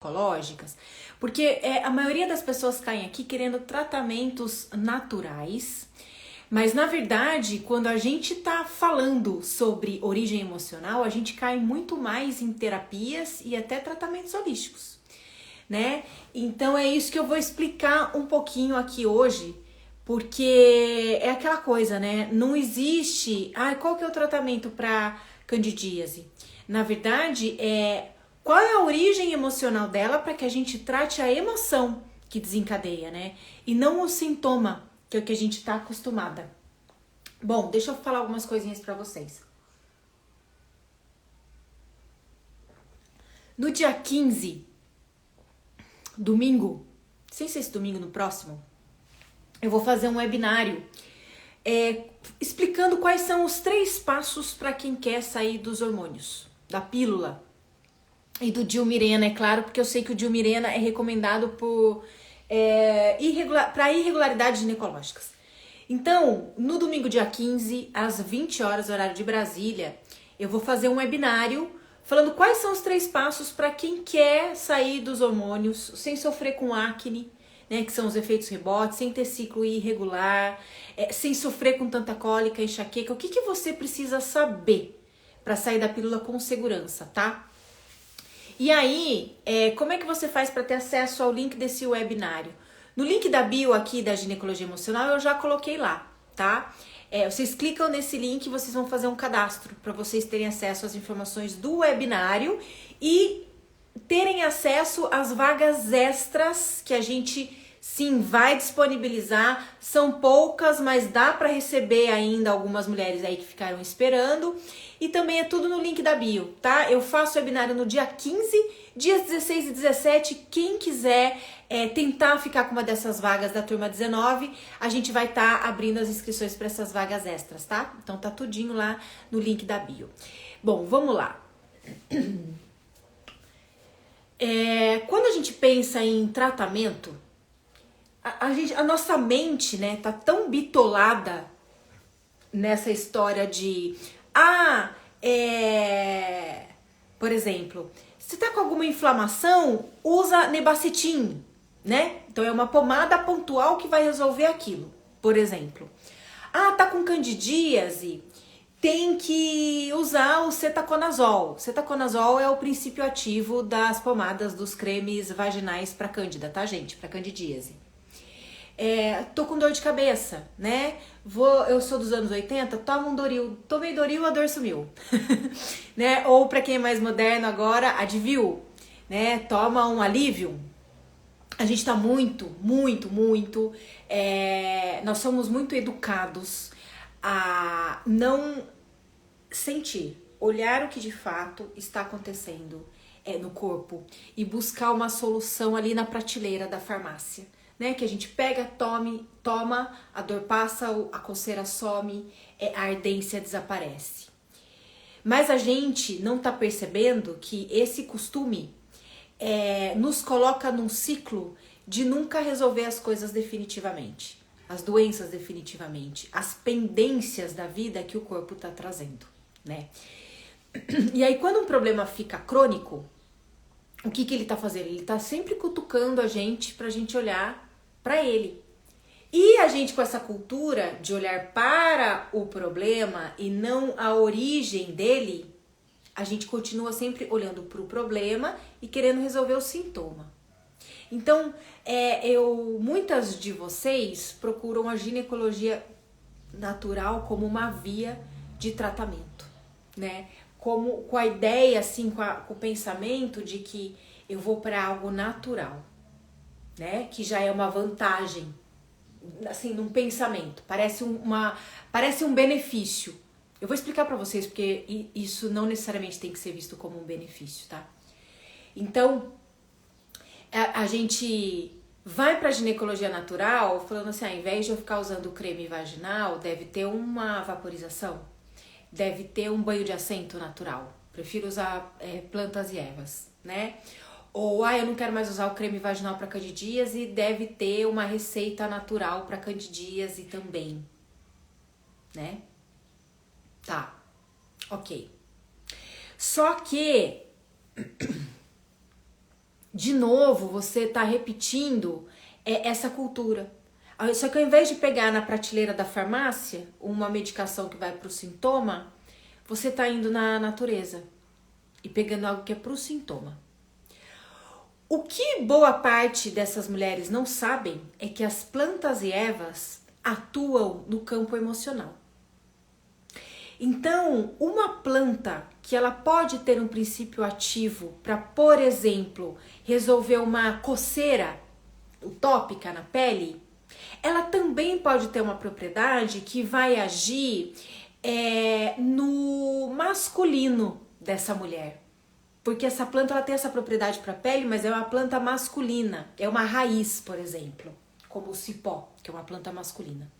psicológicas, porque a maioria das pessoas caem aqui querendo tratamentos naturais, mas na verdade, quando a gente tá falando sobre origem emocional, a gente cai muito mais em terapias e até tratamentos holísticos, né? Então é isso que eu vou explicar um pouquinho aqui hoje, porque é aquela coisa, né? Não existe, qual que é o tratamento para candidíase? Na verdade, qual é a origem emocional dela para que a gente trate a emoção que desencadeia, né? E não o sintoma, que é o que a gente tá acostumada. Bom, deixa eu falar algumas coisinhas para vocês. No dia 15, domingo, não sei se é esse domingo no próximo, eu vou fazer um webinário explicando quais são os 3 passos para quem quer sair dos hormônios, da pílula e do Dilmirena, é claro, porque eu sei que o Dilmirena é recomendado para irregularidades ginecológicas. Então, no domingo dia 15, às 20 horas, horário de Brasília, eu vou fazer um webinário falando quais são os 3 passos para quem quer sair dos hormônios sem sofrer com acne, né, que são os efeitos rebotes, sem ter ciclo irregular, sem sofrer com tanta cólica, enxaqueca. O que você precisa saber para sair da pílula com segurança, tá? E aí, como é que você faz para ter acesso ao link desse webinário? No link da bio aqui da ginecologia emocional eu já coloquei lá, tá? Vocês clicam nesse link e vocês vão fazer um cadastro para vocês terem acesso às informações do webinário e terem acesso às vagas extras que a gente sim vai disponibilizar. São poucas, mas dá para receber ainda algumas mulheres aí que ficaram esperando. E também é tudo no link da bio, tá? Eu faço o webinário no dia 15, dias 16 e 17. Quem quiser tentar ficar com uma dessas vagas da turma 19, a gente vai estar abrindo as inscrições para essas vagas extras, tá? Então tá tudinho lá no link da bio. Bom, vamos lá. Quando a gente pensa em tratamento, a nossa mente, né, tá tão bitolada nessa história de por exemplo, se tá com alguma inflamação, usa Nebacetin, né? Então é uma pomada pontual que vai resolver aquilo, por exemplo. Tá com candidíase, tem que usar o cetaconazol. Cetaconazol é o princípio ativo das pomadas dos cremes vaginais para cândida, tá, gente? Para candidíase. Tô com dor de cabeça, né? Eu sou dos anos 80, tomo um Doril. Tomei Doril, a dor sumiu. Né? Ou pra quem é mais moderno agora, Advil, né? Toma um Alivium. A gente tá nós somos muito educados a não sentir, olhar o que de fato está acontecendo no corpo e buscar uma solução ali na prateleira da farmácia. Né, que a gente pega, toma, a dor passa, a coceira some, a ardência desaparece. Mas a gente não tá percebendo que esse costume nos coloca num ciclo de nunca resolver as coisas definitivamente, as doenças definitivamente, as pendências da vida que o corpo tá trazendo, né? E aí quando um problema fica crônico, o que ele tá fazendo? Ele tá sempre cutucando a gente pra gente olhar para ele. E a gente com essa cultura de olhar para o problema e não a origem dele, a gente continua sempre olhando para o problema e querendo resolver o sintoma. Então, muitas de vocês procuram a ginecologia natural como uma via de tratamento, né? Com a ideia, assim, com o pensamento de que eu vou para algo natural, né? Que já é uma vantagem, assim, num pensamento. Parece um benefício. Eu vou explicar para vocês porque isso não necessariamente tem que ser visto como um benefício, tá? Então, a gente vai pra ginecologia natural falando assim, ao invés de eu ficar usando creme vaginal, deve ter uma vaporização, deve ter um banho de assento natural. Prefiro usar plantas e ervas, né? Ou, eu não quero mais usar o creme vaginal para candidíase, deve ter uma receita natural para candidíase também, né? Tá, ok. Só que de novo, você está repetindo essa cultura. Só que ao invés de pegar na prateleira da farmácia uma medicação que vai para o sintoma, você está indo na natureza e pegando algo que é para o sintoma. O que boa parte dessas mulheres não sabem é que as plantas e ervas atuam no campo emocional. Então, uma planta que ela pode ter um princípio ativo para, por exemplo, resolver uma coceira utópica na pele, ela também pode ter uma propriedade que vai agir no masculino dessa mulher. Porque essa planta ela tem essa propriedade para a pele, mas é uma planta masculina. É uma raiz, por exemplo, como o cipó, que é uma planta masculina.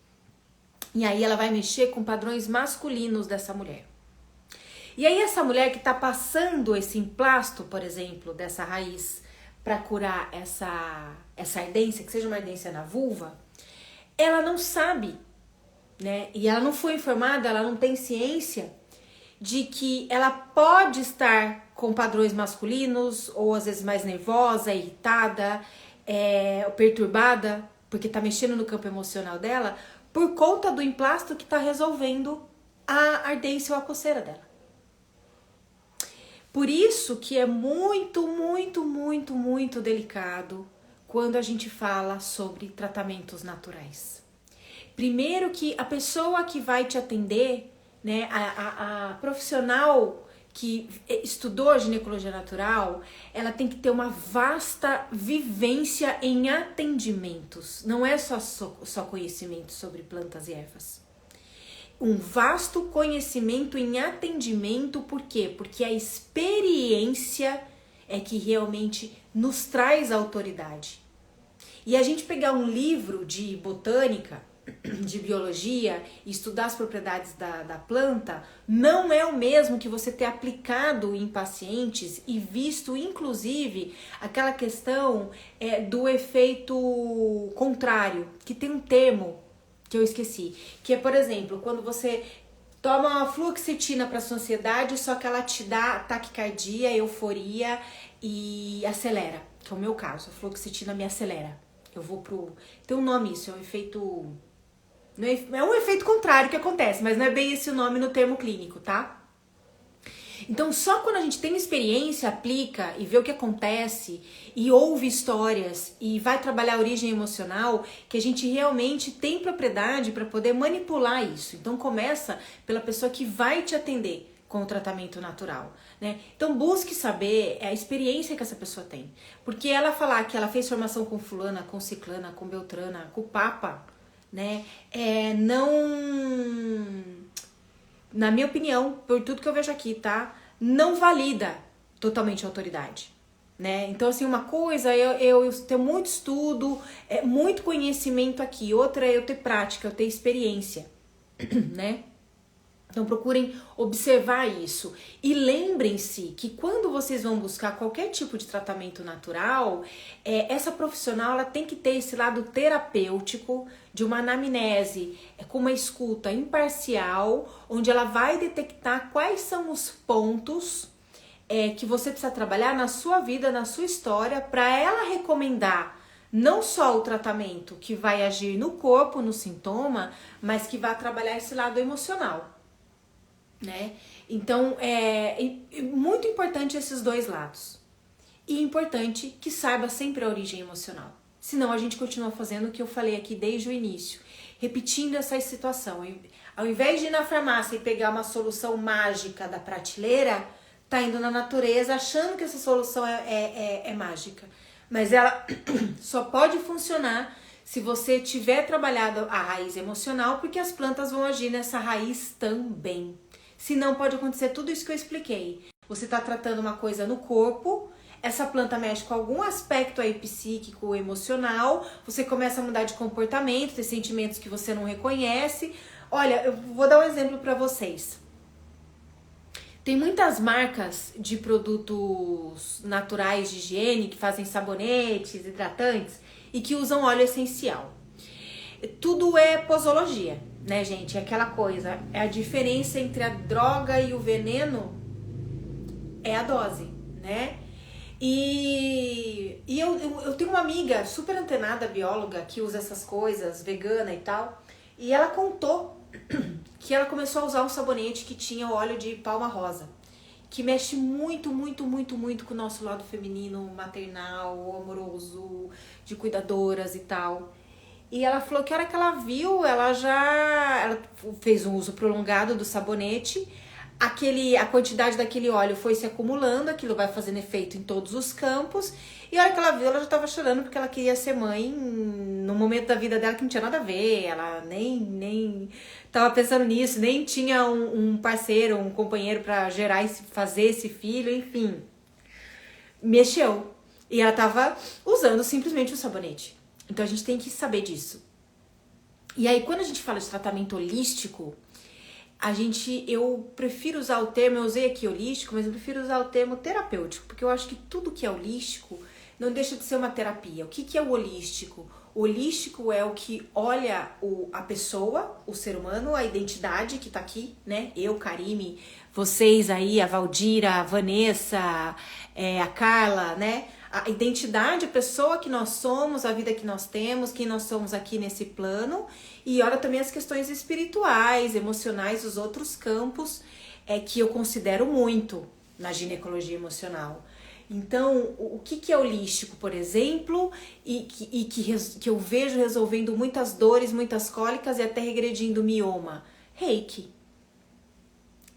E aí ela vai mexer com padrões masculinos dessa mulher. E aí essa mulher que está passando esse emplasto, por exemplo, dessa raiz para curar essa ardência, que seja uma ardência na vulva, ela não sabe, né? E ela não foi informada, ela não tem ciência de que ela pode estar com padrões masculinos, ou às vezes mais nervosa, irritada, perturbada, porque está mexendo no campo emocional dela, por conta do emplasto que está resolvendo a ardência ou a coceira dela. Por isso que é muito, muito, muito, muito delicado quando a gente fala sobre tratamentos naturais. Primeiro que a pessoa que vai te atender, né, a profissional que estudou ginecologia natural, ela tem que ter uma vasta vivência em atendimentos. Não é só conhecimento sobre plantas e ervas. Um vasto conhecimento em atendimento, por quê? Porque a experiência é que realmente nos traz autoridade. E a gente pegar um livro de botânica, de biologia, e estudar as propriedades da planta, não é o mesmo que você ter aplicado em pacientes e visto, inclusive, aquela questão do efeito contrário, que tem um termo que eu esqueci, que é, por exemplo, quando você toma uma fluoxetina para sua ansiedade, só que ela te dá taquicardia, euforia e acelera, que é o meu caso, a fluoxetina me acelera. Eu vou tem um nome isso, é um efeito... É um efeito contrário que acontece, mas não é bem esse o nome no termo clínico, tá? Então, só quando a gente tem experiência, aplica e vê o que acontece e ouve histórias e vai trabalhar a origem emocional, que a gente realmente tem propriedade para poder manipular isso. Então, começa pela pessoa que vai te atender com o tratamento natural, né? Então, busque saber a experiência que essa pessoa tem. Porque ela falar que ela fez formação com fulana, com ciclana, com beltrana, com papa, né? Na minha opinião, por tudo que eu vejo aqui, tá? Não valida totalmente a autoridade, né? Então, assim, uma coisa eu ter muito estudo, muito conhecimento aqui, outra é eu ter prática, eu ter experiência, né? Então, procurem observar isso. E lembrem-se que quando vocês vão buscar qualquer tipo de tratamento natural, essa profissional ela tem que ter esse lado terapêutico de uma anamnese, com uma escuta imparcial, onde ela vai detectar quais são os pontos que você precisa trabalhar na sua vida, na sua história, para ela recomendar não só o tratamento que vai agir no corpo, no sintoma, mas que vai trabalhar esse lado emocional. Né? Então, é muito importante esses dois lados. E importante que saiba sempre a origem emocional. Senão a gente continua fazendo o que eu falei aqui desde o início. Repetindo essa situação. Ao invés de ir na farmácia e pegar uma solução mágica da prateleira, tá indo na natureza achando que essa solução é mágica. Mas ela só pode funcionar se você tiver trabalhado a raiz emocional, porque as plantas vão agir nessa raiz também. Senão pode acontecer tudo isso que eu expliquei. Você está tratando uma coisa no corpo, essa planta mexe com algum aspecto aí psíquico, emocional, você começa a mudar de comportamento, ter sentimentos que você não reconhece. Olha, eu vou dar um exemplo para vocês. Tem muitas marcas de produtos naturais de higiene que fazem sabonetes, hidratantes e que usam óleo essencial. Tudo é posologia, né, gente? É aquela coisa, a diferença entre a droga e o veneno é a dose, né? Eu tenho uma amiga super antenada, bióloga, que usa essas coisas, vegana e tal. E ela contou que ela começou a usar um sabonete que tinha o óleo de palma rosa, que mexe muito, muito, muito, muito com o nosso lado feminino, maternal, amoroso, de cuidadoras e tal. E ela falou que a hora que ela viu, ela fez um uso prolongado do sabonete, a quantidade daquele óleo foi se acumulando, aquilo vai fazendo efeito em todos os campos, e a hora que ela viu, ela já estava chorando porque ela queria ser mãe num momento da vida dela que não tinha nada a ver, ela nem tava pensando nisso, nem tinha um parceiro, um companheiro para fazer esse filho, enfim. Mexeu. E ela tava usando simplesmente o sabonete. Então a gente tem que saber disso. E aí, quando a gente fala de tratamento holístico, eu prefiro usar o termo, eu usei aqui holístico, mas eu prefiro usar o termo terapêutico, porque eu acho que tudo que é holístico não deixa de ser uma terapia. O que é o holístico? O holístico é o que olha a pessoa, o ser humano, a identidade que tá aqui, né? Eu, Karime, vocês aí, a Valdira, a Vanessa, a Carla, né? A identidade, a pessoa que nós somos, a vida que nós temos, quem nós somos aqui nesse plano, e olha também as questões espirituais, emocionais, os outros campos que eu considero muito na ginecologia emocional. Então, o que é holístico, por exemplo, que eu vejo resolvendo muitas dores, muitas cólicas e até regredindo mioma? Reiki,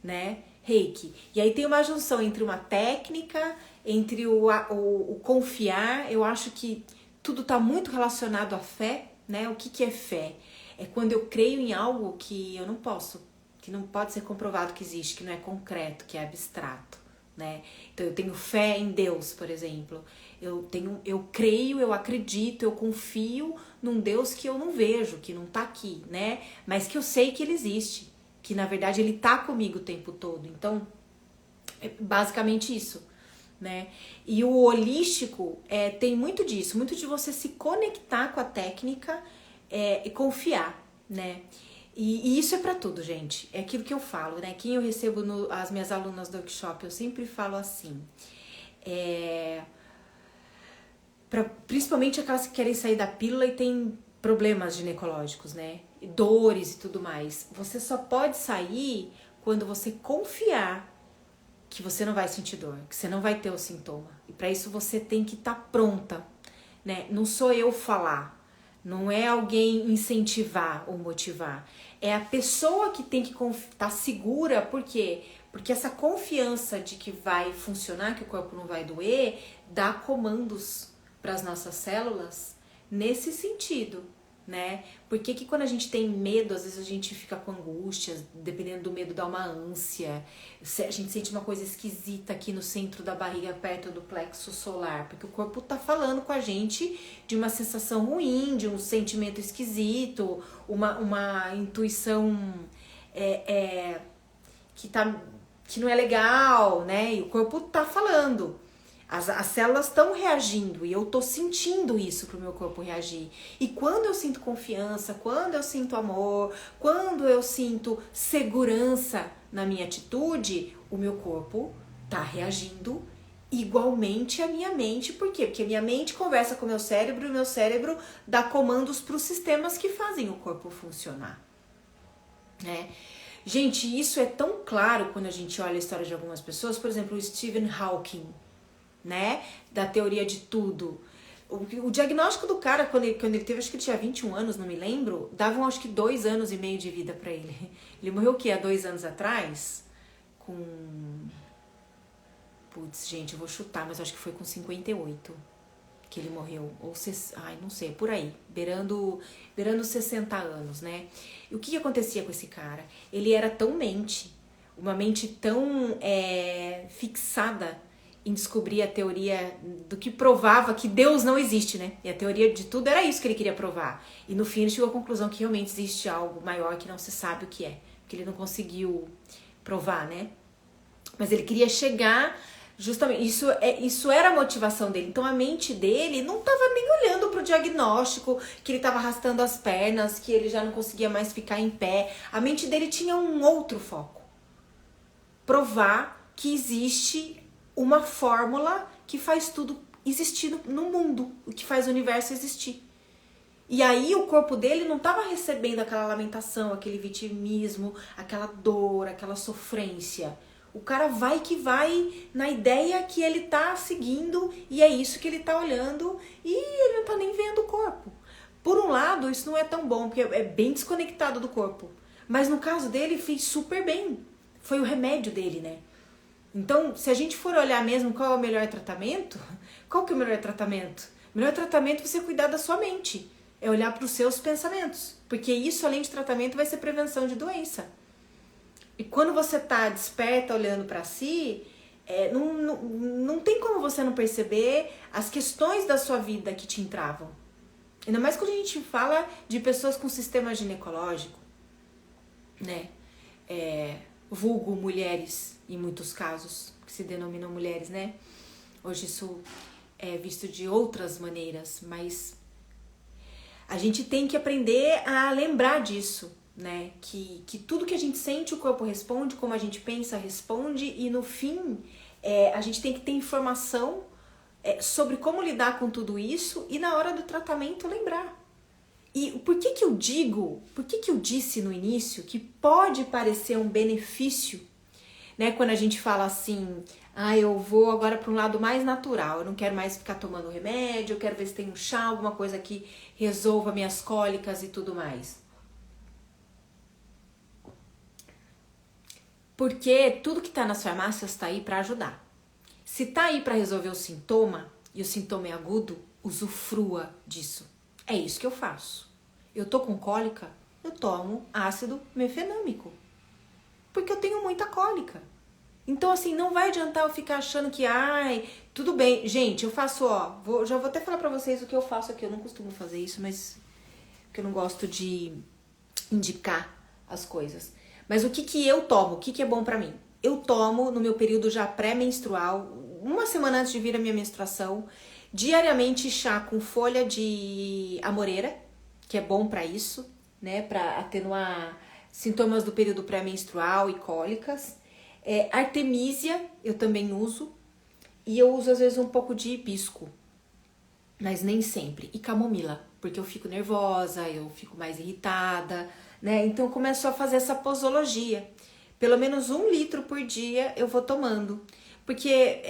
né? Reiki. E aí tem uma junção entre uma técnica, entre o confiar. Eu acho que tudo está muito relacionado à fé, né? O que é fé? É quando eu creio em algo que eu não posso, que não pode ser comprovado que existe, que não é concreto, que é abstrato, né? Então eu tenho fé em Deus, por exemplo. Eu creio, eu acredito, eu confio num Deus que eu não vejo, que não tá aqui, né? Mas que eu sei que ele existe, que na verdade ele tá comigo o tempo todo. Então, é basicamente isso, né? E o holístico tem muito disso, muito de você se conectar com a técnica e confiar, né? E isso é pra tudo, gente. É aquilo que eu falo, né? Quem eu recebo as minhas alunas do workshop, eu sempre falo assim. Principalmente aquelas que querem sair da pílula e têm problemas ginecológicos, né? Dores e tudo mais. Você só pode sair quando você confiar que você não vai sentir dor, que você não vai ter o sintoma. E para isso você tem que estar pronta, né? Não sou eu falar, não é alguém incentivar ou motivar. É a pessoa que tem que estar segura, por quê? Porque essa confiança de que vai funcionar, que o corpo não vai doer, dá comandos para as nossas células nesse sentido, né? Porque que quando a gente tem medo, às vezes a gente fica com angústia, dependendo do medo dá uma ânsia, a gente sente uma coisa esquisita aqui no centro da barriga, perto do plexo solar, porque o corpo tá falando com a gente de uma sensação ruim, de um sentimento esquisito, uma intuição que não é legal, né? E o corpo tá falando. As células estão reagindo e eu tô sentindo isso pro meu corpo reagir. E quando eu sinto confiança, quando eu sinto amor, quando eu sinto segurança na minha atitude, o meu corpo tá reagindo igualmente à minha mente. Por quê? Porque a minha mente conversa com o meu cérebro e o meu cérebro dá comandos para os sistemas que fazem o corpo funcionar, né? Gente, isso é tão claro quando a gente olha a história de algumas pessoas. Por exemplo, o Stephen Hawking, né, da teoria de tudo. O diagnóstico do cara, quando ele teve, acho que ele tinha 21 anos, não me lembro, davam acho que 2 anos e meio de vida pra ele. Ele morreu o quê? Há 2 anos atrás? Putz, gente, eu vou chutar, mas acho que foi com 58 que ele morreu. Ou, não sei, por aí, beirando 60 anos, né? E o que acontecia com esse cara? Ele era uma mente tão fixada em descobrir a teoria do que provava que Deus não existe, né? E a teoria de tudo era isso que ele queria provar. E no fim ele chegou à conclusão que realmente existe algo maior que não se sabe o que é. Porque ele não conseguiu provar, né? Mas ele queria chegar justamente... Isso era a motivação dele. Então a mente dele não estava nem olhando para o diagnóstico, que ele estava arrastando as pernas, que ele já não conseguia mais ficar em pé. A mente dele tinha um outro foco. Provar que existe uma fórmula que faz tudo existir no mundo, o que faz o universo existir. E aí o corpo dele não estava recebendo aquela lamentação, aquele vitimismo, aquela dor, aquela sofrência. O cara vai que vai na ideia que ele tá seguindo e é isso que ele tá olhando e ele não tá nem vendo o corpo. Por um lado, isso não é tão bom, porque é bem desconectado do corpo. Mas no caso dele, fez super bem. Foi o remédio dele, né? Então, se a gente for olhar mesmo qual é o melhor tratamento, qual que é o melhor tratamento? O melhor tratamento é você cuidar da sua mente. É olhar para os seus pensamentos. Porque isso, além de tratamento, vai ser prevenção de doença. E quando você tá desperta, olhando para si, não tem como você não perceber as questões da sua vida que te entravam. Ainda mais quando a gente fala de pessoas com sistema ginecológico, né? Vulgo mulheres, em muitos casos, que se denominam mulheres, né? Hoje isso é visto de outras maneiras, mas a gente tem que aprender a lembrar disso, né? Que tudo que a gente sente, o corpo responde, como a gente pensa, responde, e no fim, a gente tem que ter informação sobre como lidar com tudo isso e na hora do tratamento lembrar. E por que eu disse no início que pode parecer um benefício, né? Quando a gente fala assim, eu vou agora para um lado mais natural, eu não quero mais ficar tomando remédio, eu quero ver se tem um chá, alguma coisa que resolva minhas cólicas e tudo mais. Porque tudo que tá nas farmácias tá aí para ajudar. Se tá aí para resolver o sintoma, e o sintoma é agudo, usufrua disso. É isso que eu faço. Eu tô com cólica, eu tomo ácido mefenâmico. Porque eu tenho muita cólica. Então, assim, não vai adiantar eu ficar achando que, tudo bem. Gente, eu faço, já vou até falar pra vocês o que eu faço aqui. Eu não costumo fazer isso, mas porque eu não gosto de indicar as coisas. Mas o que eu tomo? O que é bom pra mim? Eu tomo no meu período já pré-menstrual, uma semana antes de vir a minha menstruação, diariamente chá com folha de amoreira, que é bom pra isso, né? Pra atenuar sintomas do período pré-menstrual e cólicas. Artemisia eu também uso. E eu uso às vezes um pouco de hibisco, mas nem sempre. E camomila, porque eu fico nervosa, eu fico mais irritada, né? Então eu começo a fazer essa posologia. Pelo menos 1 litro por dia eu vou tomando. Porque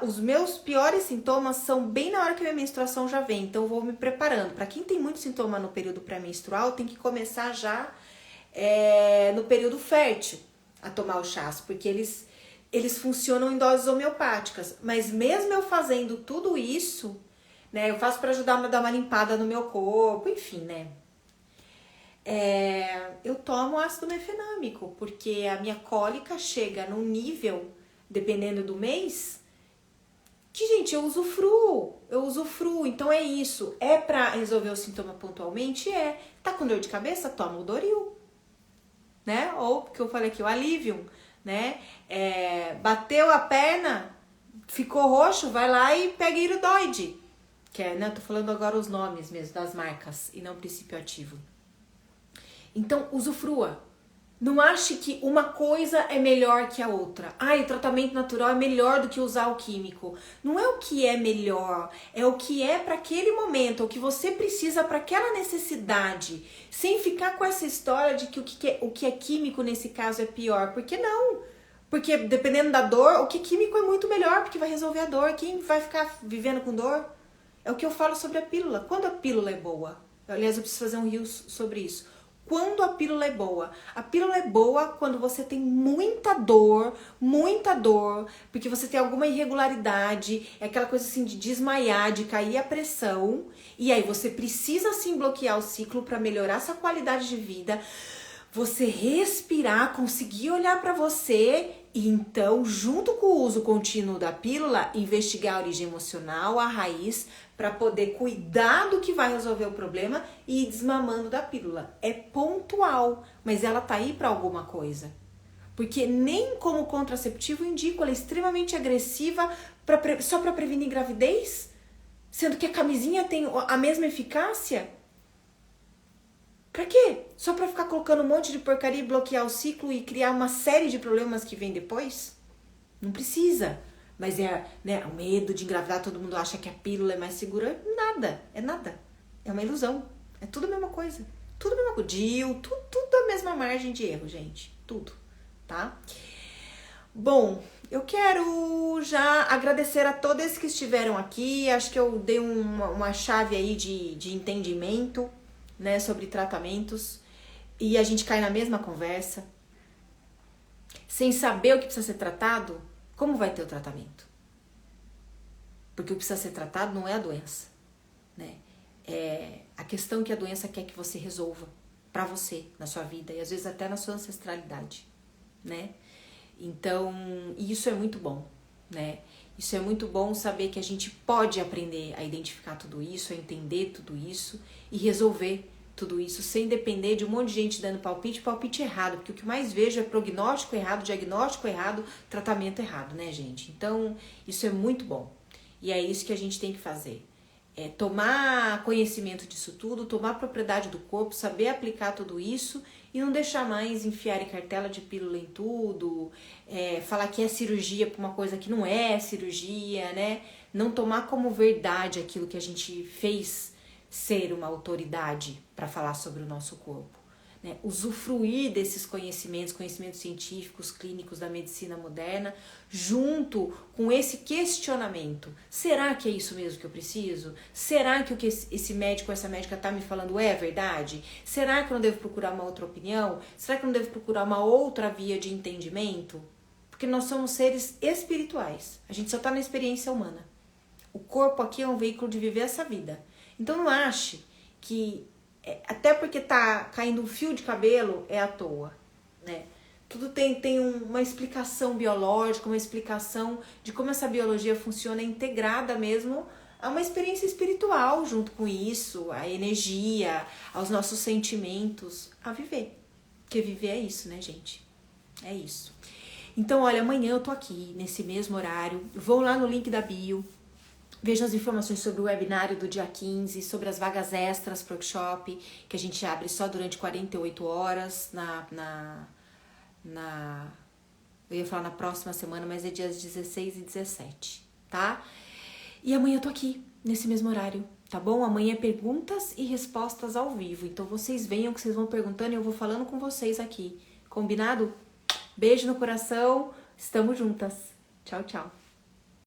os meus piores sintomas são bem na hora que a minha menstruação já vem. Então eu vou me preparando. Para quem tem muito sintoma no período pré-menstrual, tem que começar já no período fértil a tomar os chás. Porque eles funcionam em doses homeopáticas. Mas mesmo eu fazendo tudo isso, né? Eu faço para ajudar a dar uma limpada no meu corpo, enfim, né? Eu tomo ácido mefenâmico, porque a minha cólica chega num nível, dependendo do mês, que, gente, eu usufruo. Então é isso. É pra resolver o sintoma pontualmente? Tá com dor de cabeça? Toma o Doril, né? Ou, que eu falei aqui, o Alivium, né? Bateu a perna, ficou roxo, vai lá e pega Iridoide, que né? Tô falando agora os nomes mesmo das marcas e não o princípio ativo. Então, usufrua. Não ache que uma coisa é melhor que a outra. O tratamento natural é melhor do que usar o químico. Não é o que é melhor, é o que é para aquele momento, o que você precisa para aquela necessidade. Sem ficar com essa história de que o que é químico nesse caso é pior. Por que não? Porque dependendo da dor, o que é químico é muito melhor, porque vai resolver a dor. Quem vai ficar vivendo com dor? É o que eu falo sobre a pílula. Quando a pílula é boa? Aliás, eu preciso fazer um reel sobre isso. Quando a pílula é boa? A pílula é boa quando você tem muita dor, porque você tem alguma irregularidade, é aquela coisa assim de desmaiar, de cair a pressão, e aí você precisa sim bloquear o ciclo para melhorar sua qualidade de vida, você respirar, conseguir olhar para você e então, junto com o uso contínuo da pílula, investigar a origem emocional, a raiz, para poder cuidar do que vai resolver o problema e ir desmamando da pílula. É pontual, mas ela tá aí para alguma coisa. Porque nem como contraceptivo eu indico, ela é extremamente agressiva só para prevenir gravidez, sendo que a camisinha tem a mesma eficácia. Pra quê? Só pra ficar colocando um monte de porcaria e bloquear o ciclo e criar uma série de problemas que vem depois? Não precisa. Mas né, o medo de engravidar, todo mundo acha que a pílula é mais segura. Nada, é nada. É uma ilusão. É tudo a mesma coisa. Tudo a mesma coisa. Tudo a mesma margem de erro, gente. Tudo, tá? Bom, eu quero já agradecer a todos que estiveram aqui. Acho que eu dei uma chave aí de entendimento, né, sobre tratamentos. E a gente cai na mesma conversa. Sem saber o que precisa ser tratado, como vai ter o tratamento? Porque o que precisa ser tratado não é a doença, né? É a questão que a doença quer que você resolva pra você, na sua vida e às vezes até na sua ancestralidade, né? Então, isso é muito bom, né? Isso é muito bom saber que a gente pode aprender a identificar tudo isso, a entender tudo isso e resolver tudo isso sem depender de um monte de gente dando palpite errado, porque o que mais vejo é prognóstico errado, diagnóstico errado, tratamento errado, né, gente? Então, isso é muito bom. E é isso que a gente tem que fazer. É tomar conhecimento disso tudo, tomar propriedade do corpo, saber aplicar tudo isso e não deixar mais enfiar em cartela de pílula em tudo, falar que é cirurgia para uma coisa que não é cirurgia, né? Não tomar como verdade aquilo que a gente fez ser uma autoridade para falar sobre o nosso corpo, né? Usufruir desses conhecimentos científicos, clínicos da medicina moderna, junto com esse questionamento. Será que é isso mesmo que eu preciso? Será que o que esse médico ou essa médica está me falando é verdade? Será que eu não devo procurar uma outra opinião? Será que eu não devo procurar uma outra via de entendimento? Porque nós somos seres espirituais. A gente só está na experiência humana. O corpo aqui é um veículo de viver essa vida. Então não ache que até porque tá caindo um fio de cabelo é à toa, né? Tudo tem uma explicação biológica, uma explicação de como essa biologia funciona integrada mesmo a uma experiência espiritual junto com isso, a energia, aos nossos sentimentos, a viver. Porque viver é isso, né, gente? É isso. Então, olha, amanhã eu tô aqui, nesse mesmo horário. Vou lá no link da bio. Veja as informações sobre o webinário do dia 15, sobre as vagas extras pro workshop, que a gente abre só durante 48 horas eu ia falar na próxima semana, mas é dias 16 e 17, tá? E amanhã eu tô aqui, nesse mesmo horário, tá bom? Amanhã é perguntas e respostas ao vivo, então vocês venham que vocês vão perguntando e eu vou falando com vocês aqui, combinado? Beijo no coração, estamos juntas. Tchau, tchau.